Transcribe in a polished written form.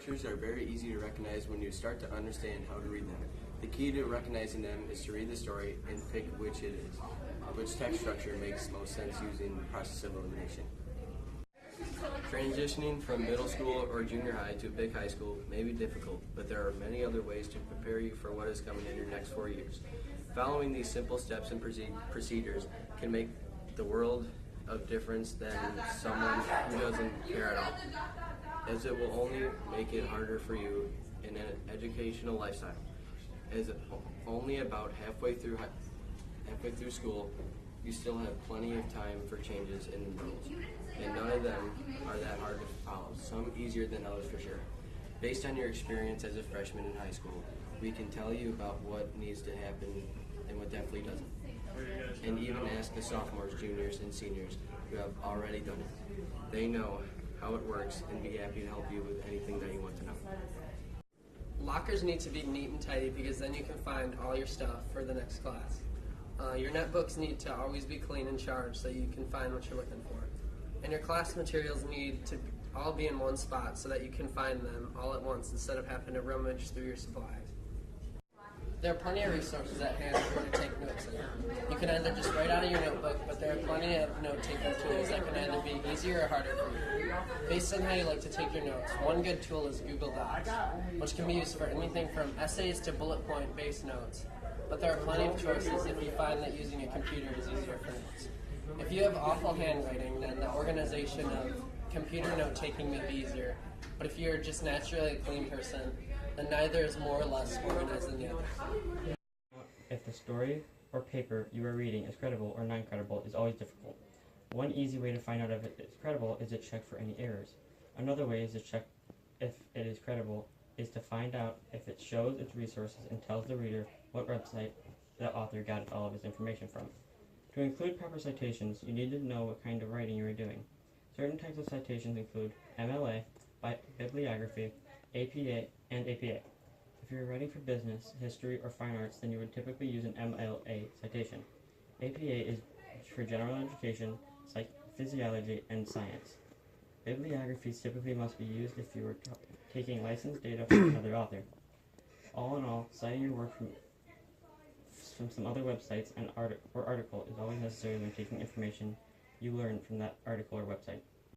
structures are very easy to recognize when you start to understand how to read them. The key to recognizing them is to read the story and pick which it is. Which text structure makes most sense using the process of elimination. Transitioning from middle school or junior high to a big high school may be difficult, but there are many other ways to prepare you for what is coming in your next 4 years. Following these simple steps and procedures can make the world of difference than someone who doesn't care at all, as it will only make it harder for you in an educational lifestyle. As only about halfway through school, you still have plenty of time for changes in rules, and none of them are that hard to follow, some easier than others for sure. Based on your experience as a freshman in high school, we can tell you about what needs to happen and what definitely doesn't. And even ask the sophomores, juniors, and seniors who have already done it. They know how it works and be happy to help you with anything that you want to know. Lockers need to be neat and tidy because then you can find all your stuff for the next class. Your netbooks need to always be clean and charged so you can find what you're looking for. And your class materials need to all be in one spot so that you can find them all at once instead of having to rummage through your supplies. There are plenty of resources at hand for you to take notes in. You can either just write out of your notebook, but there are plenty of note-taking tools that can either be easier or harder for you. Based on how you like to take your notes, one good tool is Google Docs, which can be used for anything from essays to bullet point-based notes. But there are plenty of choices if you find that using a computer is easier for notes. If you have awful handwriting, then the organization of computer note-taking may be easier. But if you're just naturally a clean person, then neither is more or less organized than the other. If the story or paper you are reading is credible or non-credible is always difficult. One easy way to find out if it is credible is to check for any errors. Another way is to check if it is credible is to find out if it shows its resources and tells the reader what website the author got all of his information from. To include proper citations, you need to know what kind of writing you are doing. Certain types of citations include MLA, bibliography, APA, and APA. If you're writing for business, history, or fine arts, then you would typically use an MLA citation. APA is for general education, physiology, and science. Bibliographies typically must be used if you are taking licensed data from another author. All in all, citing your work from some other websites and or article is always necessary when taking information you learn from that article or website.